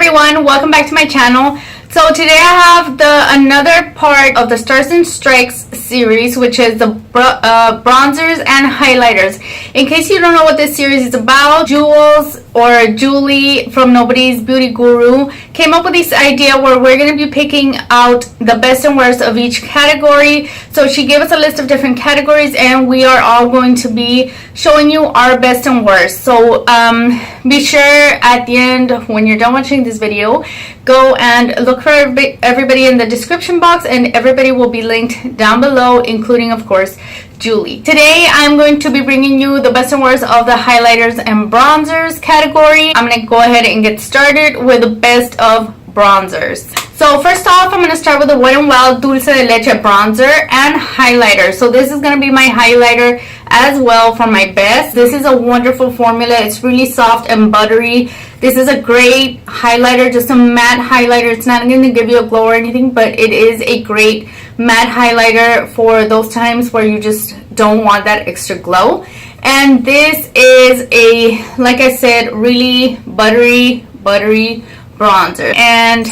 everyone, welcome back to my channel. So today I have another part of the Stars and Strikes series, which is the bronzers and highlighters. In case you don't know what this series is about, Jules or Julie from Nobody's Beauty Guru came up with this idea where we're going to be picking out the best and worst of each category. So she gave us a list of different categories and we are all going to be showing you our best and worst. So be sure at the end, when you're done watching this video, go and look for everybody in the description box, and everybody will be linked down below, including of course Julie. Today I'm going to be bringing you the best and worst of the highlighters and bronzers category. I'm going to go ahead and get started with the best of bronzers. So first off, I'm going to start with the Wet n Wild Dulce de Leche bronzer and highlighter. So this is going to be my highlighter as well for my best. This is a wonderful formula. It's really soft and buttery. This is a great highlighter, just a matte highlighter. It's not going to give you a glow or anything, but it is a great matte highlighter for those times where you just don't want that extra glow. And this is a, like I said, really buttery bronzer, and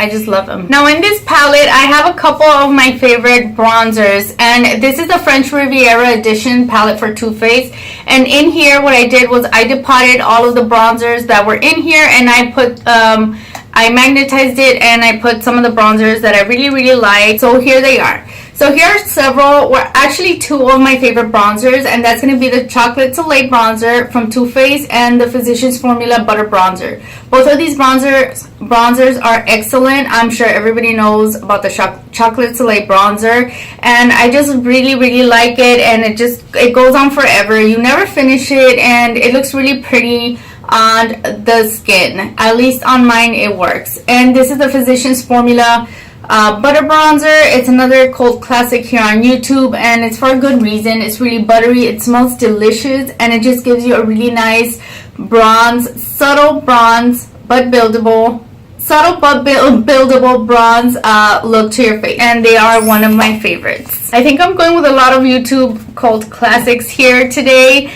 I just love them. Now in this palette I have a couple of my favorite bronzers, and this is the French Riviera edition palette for Too Faced. And in here what I did was I depotted all of the bronzers that were in here, and I put I magnetized it and I put some of the bronzers that I really like. So here they are. So here are several, well actually two of my favorite bronzers, and that's going to be the Chocolate Soleil bronzer from Too Faced and the Physicians Formula Butter Bronzer. Both of these bronzers are excellent. I'm sure everybody knows about the Chocolate Soleil bronzer, and I just really like it, and it goes on forever. You never finish it, and it looks really pretty on the skin. At least on mine it works. And this is the Physicians Formula Butter Bronzer. It's another cult classic here on YouTube, and it's for a good reason. It's really buttery, it smells delicious, and it just gives you a really nice bronze, subtle bronze but buildable bronze look to your face, and they are one of my favorites. I think I'm going with a lot of YouTube cult classics here today.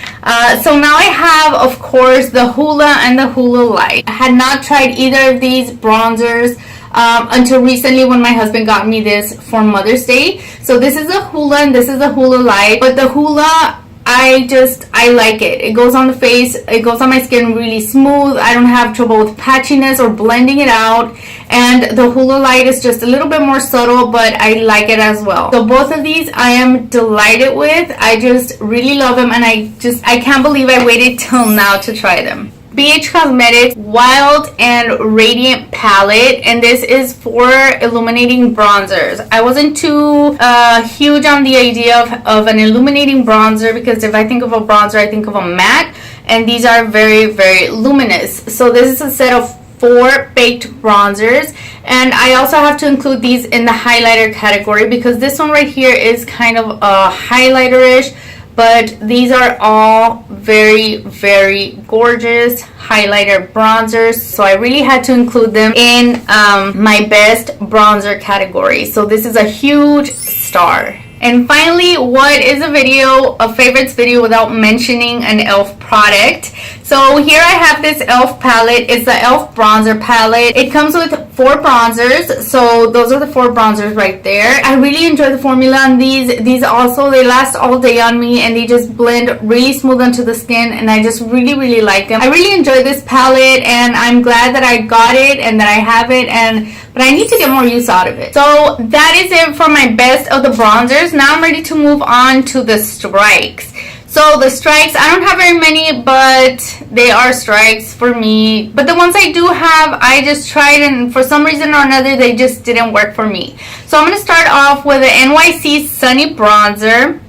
So now I have, of course, the Hoola and the Hoola Light. I had not tried either of these bronzers until recently when my husband got me this for Mother's Day. So this is a Hoola and this is a Hoola Light, but the Hoola, I like it. It goes on the face, it goes on my skin really smooth. I don't have trouble with patchiness or blending it out. And the Hoola Light is just a little bit more subtle, but I like it as well. So both of these I am delighted with. I just really love them, and I can't believe I waited till now to try them. BH Cosmetics Wild and Radiant palette, and this is for illuminating bronzers. I wasn't too huge on the idea of an illuminating bronzer, because if I think of a bronzer I think of a matte, and these are very luminous. So this is a set of 4 baked bronzers, and I also have to include these in the highlighter category because this one right here is kind of a highlighter-ish, but these are all very gorgeous highlighter bronzers, so I really had to include them in my best bronzer category. So this is a huge star. And finally, what is a favorites video without mentioning an e.l.f. product? So here I have this e.l.f. palette. It's the e.l.f. bronzer palette. It comes with 4 bronzers. So those are the 4 bronzers right there. I really enjoy the formula on these. These also, they last all day on me, and they just blend really smooth onto the skin, and I just really like them. I really enjoy this palette, and I'm glad that I got it and that I have it, but I need to get more use out of it. So that is it for my best of the bronzers. Now I'm ready to move on to the strikes. So the strikes, I don't have very many, but they are strikes for me. But the ones I do have, I just tried, and for some reason or another, they just didn't work for me. So I'm going to start off with the NYC Sunny Bronzer.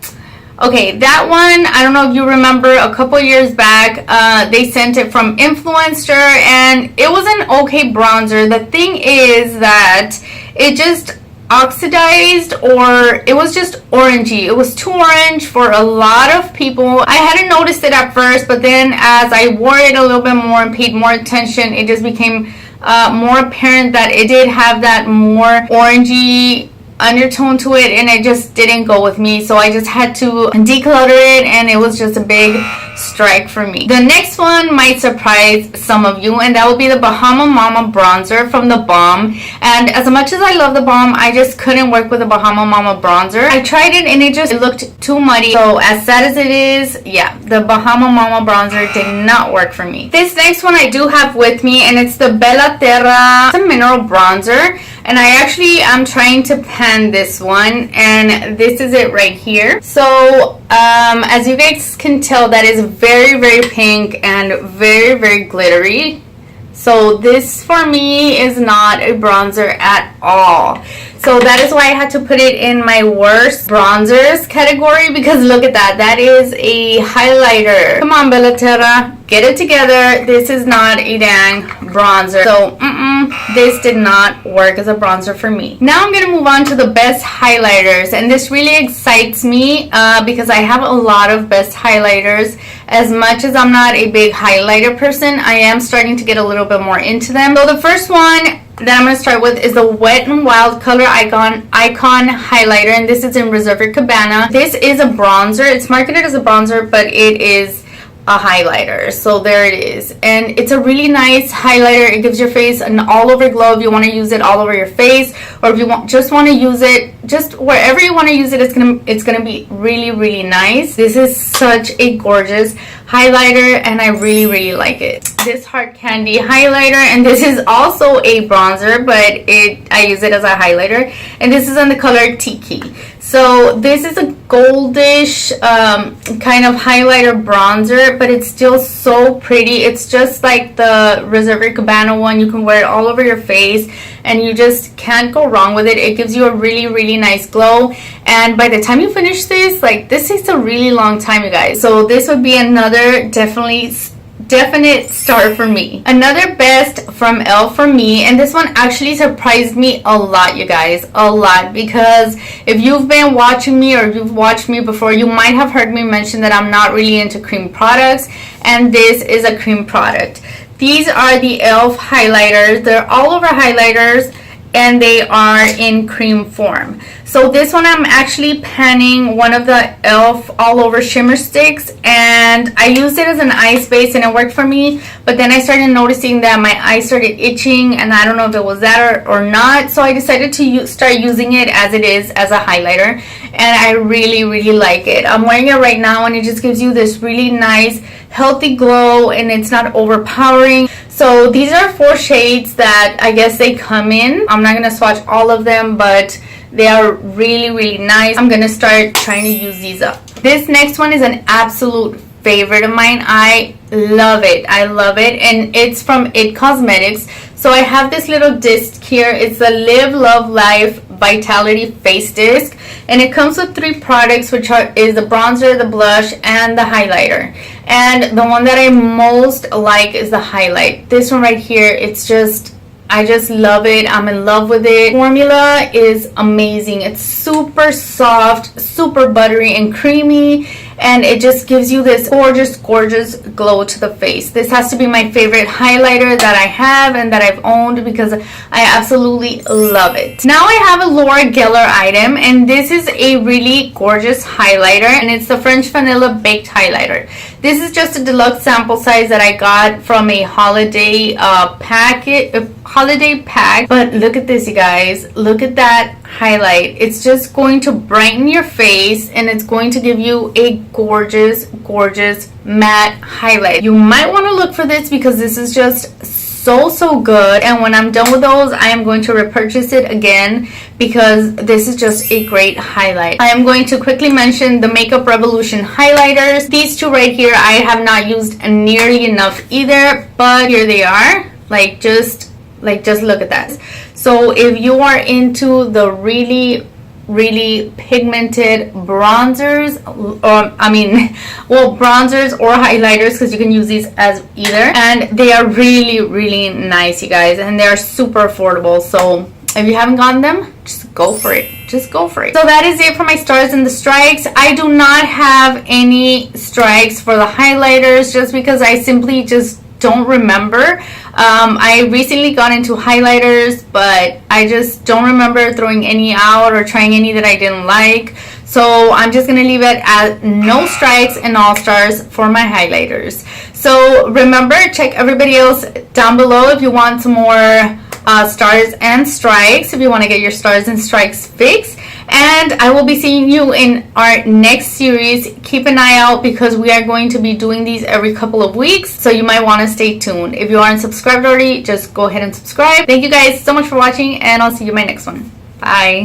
Okay, that one, I don't know if you remember, a couple years back, they sent it from Influencer, and it was an okay bronzer. The thing is that it just oxidized, or it was just orangey. It was too orange for a lot of people. I hadn't noticed it at first, but then as I wore it a little bit more and paid more attention, it just became more apparent that it did have that more orangey undertone to it, and it just didn't go with me. So I just had to declutter it, and it was just a big strike for me. The next one might surprise some of you, and that will be the Bahama Mama bronzer from the Balm. And as much as I love the Balm, I just couldn't work with the Bahama Mama bronzer. I tried it and it looked too muddy. So as sad as it is, yeah, the Bahama Mama bronzer did not work for me. This next one I do have with me, and it's the Bella Terra. It's a mineral bronzer, and I actually am trying to pan this one, and this is it right here. So as you guys can tell, that is very, very pink and very, very glittery. So this for me is not a bronzer at all. So that is why I had to put it in my worst bronzers category, because look at that. That is a highlighter. Come on, Bella Terra, get it together. This is not a dang bronzer. So this did not work as a bronzer for me. Now I'm going to move on to the best highlighters, and this really excites me because I have a lot of best highlighters. As much as I'm not a big highlighter person, I am starting to get a little bit more into them. So the first one that I'm going to start with is the Wet n Wild Color Icon highlighter, and this is in Reservoir Cabana. This is a bronzer. It's marketed as a bronzer, but it is a highlighter. So there it is, and it's a really nice highlighter. It gives your face an all-over glow if you want to use it all over your face, or if you just want to use it just wherever you want to use it. It's gonna be really, really nice. This is such a gorgeous highlighter, and I really, really like it. This Heart Candy highlighter, and this is also a bronzer, but I use it as a highlighter, and this is in the color Tiki. So this is a goldish kind of highlighter bronzer, but it's still so pretty. It's just like the Reservoir Cabana one. You can wear it all over your face, and you just can't go wrong with it. It gives you a really, really nice glow, and by the time you finish this, like, this takes a really long time, you guys. So this would be another definite star for me. Another best from e.l.f. for me, and this one actually surprised me a lot, you guys, a lot, because if you've been watching me or you've watched me before, you might have heard me mention that I'm not really into cream products, and this is a cream product. These are the e.l.f. highlighters. They're all over highlighters, and they are in cream form. So this one, I'm actually panning one of the e.l.f. all over shimmer sticks, and I used it as an eye base and it worked for me, but then I started noticing that my eyes started itching, and I don't know if it was that or not, so I decided to start using it as it is, as a highlighter, and I really, really like it. I'm wearing it right now, and it just gives you this really nice healthy glow, and it's not overpowering. So these are 4 shades that I guess they come in. I'm not gonna swatch all of them, but they are really, really nice. I'm gonna start trying to use these up. This next one is an absolute favorite of mine. I love it. I love it, and it's from IT Cosmetics. So I have this little disc here. It's the Live Love Life Vitality Face Disc, and it comes with 3 products, which is the bronzer, the blush, and the highlighter. And the one that I most like is the highlight. This one right here, it's just, I just love it. I'm in love with it. Formula is amazing. It's super soft, super buttery and creamy, and it just gives you this gorgeous, gorgeous glow to the face. This has to be my favorite highlighter that I have and that I've owned, because I absolutely love it. Now I have a Laura Geller item, and this is a really gorgeous highlighter, and it's the French Vanilla Baked Highlighter. This is just a deluxe sample size that I got from a holiday pack. But look at this, you guys. Look at that highlight. It's just going to brighten your face, and it's going to give you a gorgeous, gorgeous matte highlight. You might want to look for this, because this is just so good, and when I'm done with those, I am going to repurchase it again, because this is just a great highlight. I am going to quickly mention the Makeup Revolution highlighters. These 2 right here I have not used nearly enough either, but here they are. Just look at that. So if you are into the really pigmented bronzers, bronzers or highlighters, because you can use these as either, and they are really nice, you guys, and they are super affordable. So if you haven't gotten them, just go for it. Just go for it. So that is it for my stars and the strikes. I do not have any strikes for the highlighters, just because I simply just don't remember. I recently got into highlighters, but I just don't remember throwing any out or trying any that I didn't like. So I'm just going to leave it at no strikes and all stars for my highlighters. So remember, check everybody else down below if you want some more stars and strikes, if you want to get your stars and strikes fixed. And I will be seeing you in our next series. Keep an eye out because we are going to be doing these every couple of weeks, so you might want to stay tuned. If you aren't subscribed already, just go ahead and subscribe. Thank you guys so much for watching, and I'll see you in my next one. Bye.